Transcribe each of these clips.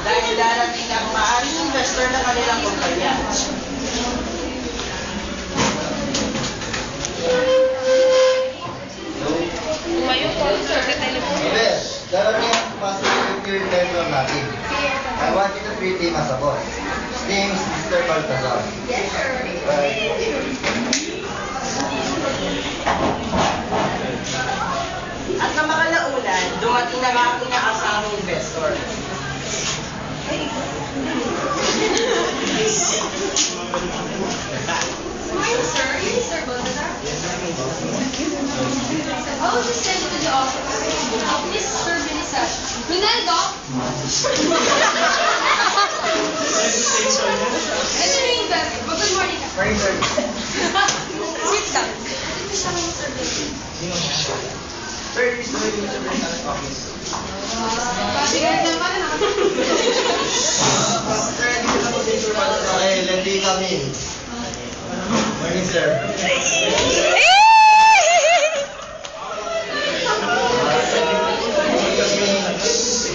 dahil darating ang maaaring investor ng kanilang kumpanya. Tumayo po, sir, sa telepono. Yes, darating ang possible member natin. I want you to treat him as a boss. His name is Mr. Baltazar. Yes, sir. At sa makalaunan, dumating na nga ang inaasahang investor. Sir, yes, sir, Baltazar. I will just send you to the office. Please, Sir Belisa. Ronaldo! Ito na yung best. Good morning. Sit down. Sir, this is the Mr. Baltazar's office. Okay, let me come in. Morning, sir.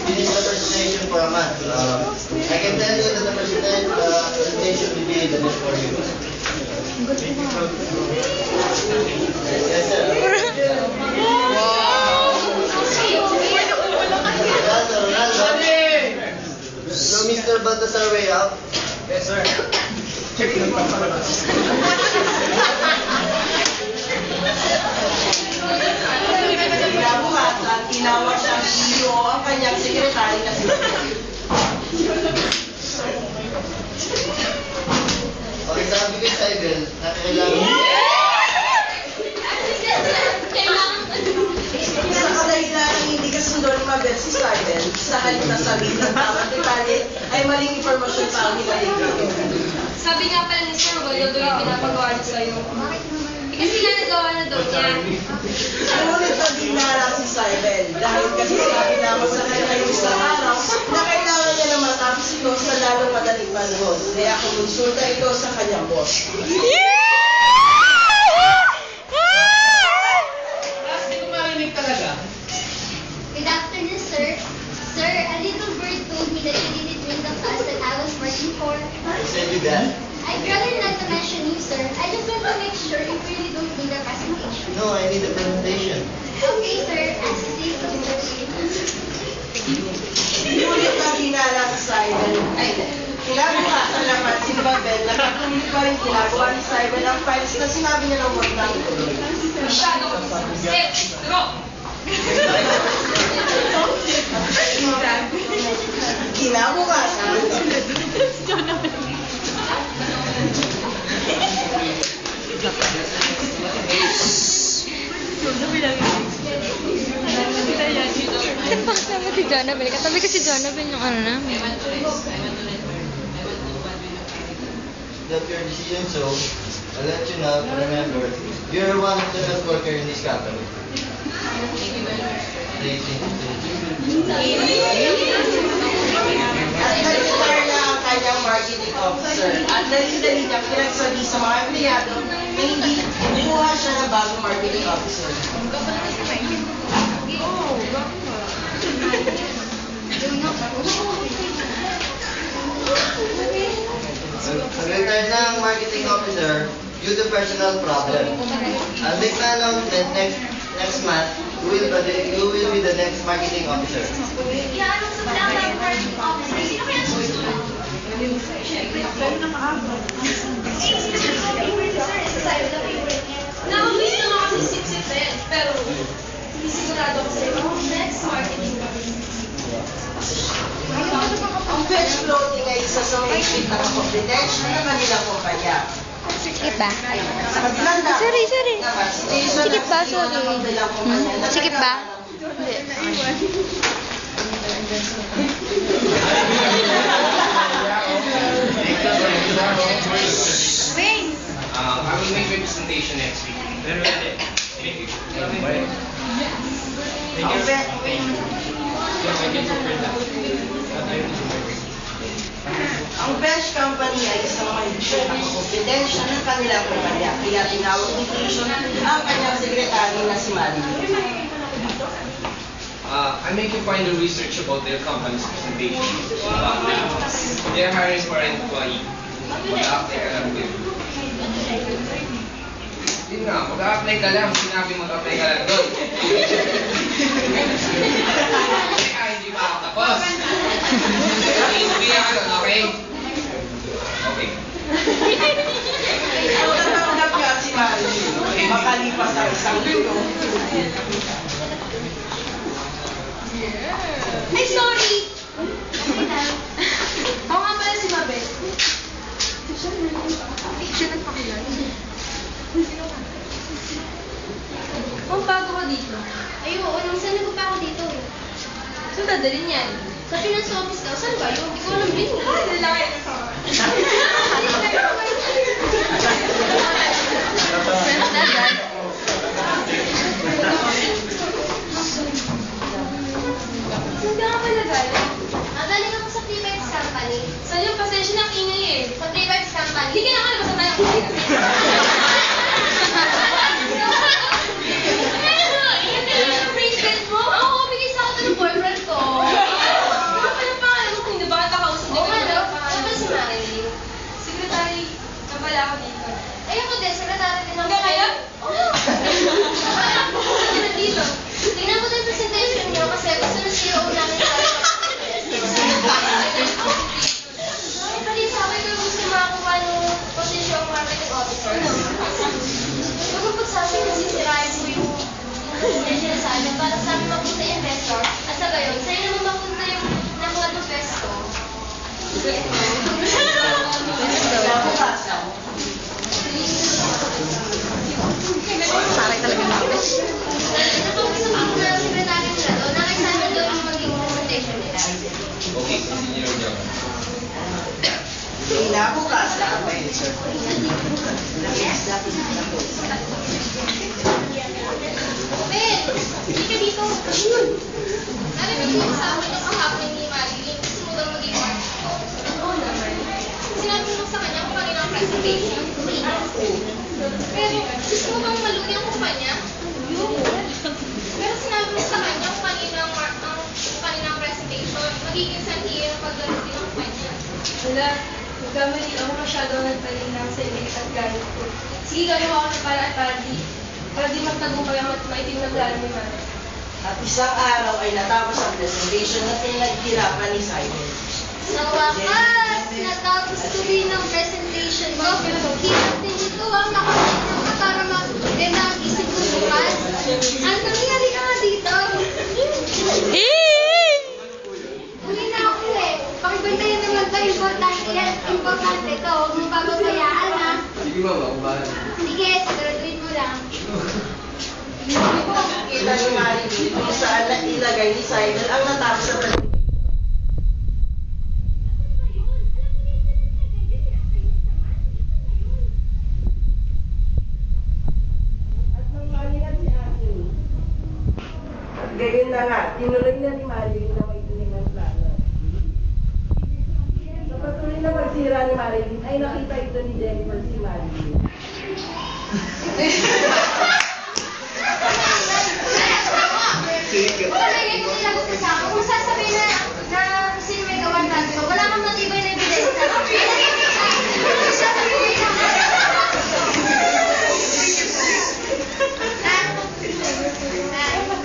Finish the presentation for a month. I can tell you that the presentation will be the best for you. Yes, sir. Ronaldo. So, Mr. Baltazar way out? Yes, sir. Kinabukasan, tinawag siyang CEO ang kanyang sekretary na si Okay, sabi ko sa Ibel, na kailangan... Sa kadahilan hindi kasundo ni Mabel si Sybel, sa halip na sabihin ng tamang detalye ay maling informasyon sa amin na Sabi nga pala ni Sir, wala daw yung pinapagawa niya sa'yo. Eh, kasi nga nagawa na daw niya. Ngunit nabigla si Sybel dahil kasi sabi naman sa kanya yung isang araw na kailangan niya na matapos ito sa lalong madaling panahon. Kaya kumonsulta ito sa kanyang boss. Good afternoon, sir. Sir, a little bird told me that you didn't win the class that I was working for. I said you that? I'd rather not to mention you, sir. I just want to make sure you really don't need a presentation. No, I need a presentation. Okay, sir. As the day goes, Ngunit nabinala si Sybel. Kinabukasan naman si Mabel na patuloy pa rin ginagawa ni Sybel ang files na sinabi niya ng huwag nang ituloy. Masyado. Step, draw. Kinabukasan, Kasama si Jonabel. Katabi ko si Jonabel yung ano namin. That's your decision, so I'll let you know. Remember, you're one of the best workers in this company. at nag-retire na ang kanyang marketing officer at dali-dali niya pinagsabi sa mga empleyado na hindi kumuha siya ng bagong marketing officer. Retired na ang marketing officer due to personal problem. I'll make the announcement next month. You will be the next marketing officer. Iyaano sa lang ng marketing officer. Sino kaya gusto? Nakamiss na nga ako si Sipsipet, pero hindi sigurado ako sa'yo. Next marketing. Ang bench floating ay isa sa may sheet ng confidential ng kanilang kumpanya. Sikip ba? Maglanda. Sorry. Naman, si Jason Sikip ba? ang CEO Sorry. ng kanilang kumpanya na Sikip ba? Wait! I will make my presentation next week. Ang Ang bench company ay isang mahigpit na confidential ng kanilang kumpanya. Kaya tinawag ni Jason ang kanyang sekretary na si Marilyn. I make you find the research about their company's presentation. They're hiring for an employee. Mag-a-apply ka lang din. Yun nga, mag-a-apply ka lang. Sinabi mag-a-apply ka lang doon. Hindi pa ako tapos. Hindi ka doon, okay? Okay. So, natanggap niya si Marilyn. Makalipas ang isang linggo. Ay, sorry! Ako nga pala si Mabel. Siya nagpakilala. Kung bago ka dito, Ay, oo, nung saan nagpunta ako dito? saan dadalhin yan? Sa finance office daw. Saan ba yun? Hindi ko alam din. Lalaki na sa Saan ka nga pala galing? Galing ako sa T-Vibes Company. Saan yung pasensya ng ingay eh? Sa T-Vibes Company. Hindi ka na kayo basta tayo kumain. Yung bracelet mo? Oo, bigay sa akin ng boyfriend ko. Ano pa yung pangalan mo? Kung hindi ba kita kausap? Oo nga daw. Siya pala si Marilyn. Secretary, na pala ako dito. Ay, ako din. Sekretary din ako. Hanggang ngayon? Oo. Kasi nandito. Tingnan mo din presentation niyo kasi gusto na CEO namin sa Pali sa akin kung gusto makakuha ng position marketing officer. Magpagsabi kasi sirain mo yung presentation sa akin para sa amin mapunta yung investor at sa gayon, sa'yo naman mapunta yung nakuha ng pesto. Kinabukasan, Taray talaga namin. Napag-gusto ko ng sekretary nila doon, nakasama doon yung maging presentation nila. Okay, continue your job. kinabukasan, Ben, hindi ka dito. Narinig mo sa akin yung kahapon ni Marilyn. Gusto mo daw maging architect. Oo naman. Sinabi mo sa kanya kung kanina ang presentation. Pero gusto mo bang malugi ang kumpanya? Pero sinabi mo sa kanya kung kanina ang presentation. Magiging santiyo ang pagdating ng kumpanya. Wala, nagkamali ako masyado nagpalinang sa ilit at galit ko. Sige, gagawa ko ng paraan para di magtagumpay ang maitim na plano ni Mama. at isang araw ay natapos ang presentation na pinaghirapan ni Simon. Sa wakas, natapos tuloy ng presentation ko. Hirap din ito ang nakakita ka para maganda ang isip ko bukas. Ano nangyari ka nga dito? Uwi na ako eh. Pakibantayan naman ba importante yan? Importante ka, huwag mong pababayaan ha. Sige mama, kumahan. Sige, siguraduhin mo lang. Kita ni Marilyn kung saan na ilagay ni Simon ang natapos sa presentation. At nang malingat si Akin, at gayon na nga, tinuloy na ni Marilyn na may tuloy ng plano. Sa patuloy na pagsira ni Marilyn, ay nakita ito ni Jennifer si Marilyn. Wala na yan yung nilagot sa akin. Kung sasabihin na sino may gawa natin, wala kang matibay na ebidensya. Sasabihin na.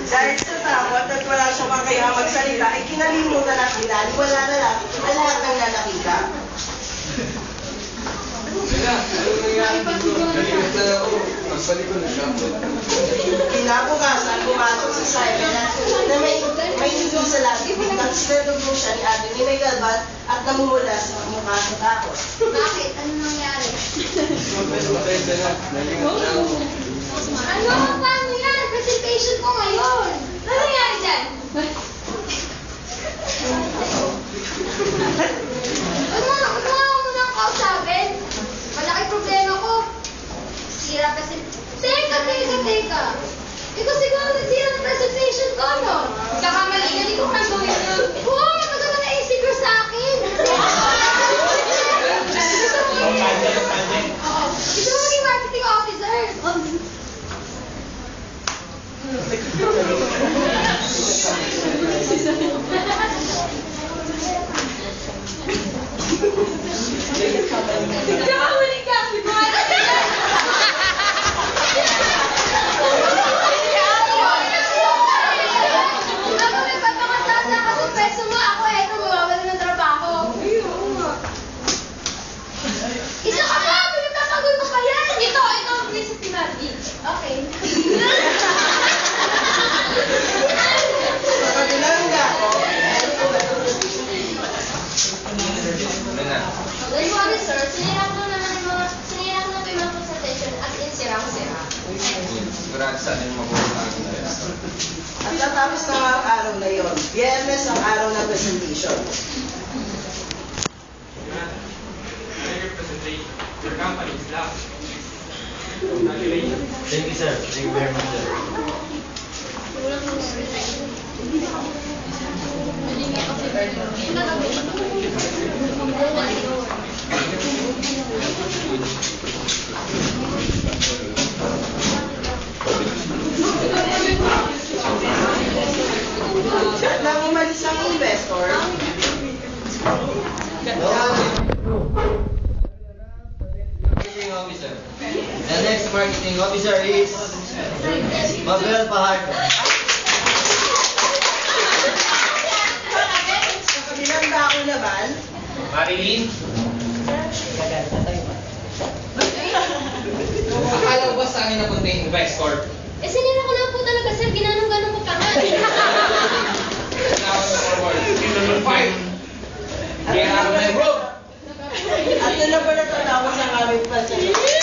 Dahil sa takot at wala siyang makakaya magsalita, ay kinalimutan at wala na lang ang lahat ng nakita. Wala, ano nangyari dito? Galingat na ako. Magpaliko na siya. Kinabukasan, pumasok si Simon na may hindi sa labi at sinadugong siya ni Ate ni may galbat at namumula sa mukha sa takot. Bakit? Ano nangyari? Pasensya na. Galingat na ako. Ano? Paano yan? Presentation ko ngayon. Ano nangyari dyan? Ano mo nang kausapin? Malaki problema ko. Sira kasi... Teka. Ikaw siguro nagsira ng presentation ko, no? Kakamali ka, di ko gagawin yun. Oo, maganda na insecure sa akin. Gusto mo maging marketing officer? Saan yung mapupuntahan ng restaurant? At natapos na nga ang araw na yon. Biyernes ang araw ng presentation. Your company is last. Congratulations. Thank you, sir. Thank you very much, sir. Nang umalis ang investor, Marketing officer. The next marketing officer is Mabel Pahardo. sa kabilang dako naman, Marilyn? Akala ko ba sa akin napunta yung investor? Eh, sinira ko lang po talaga, sir. Ginanong-ganong ko pa nga. Now, forward. Five. Get out of my room! at doon na pa natapos ang aming presentation.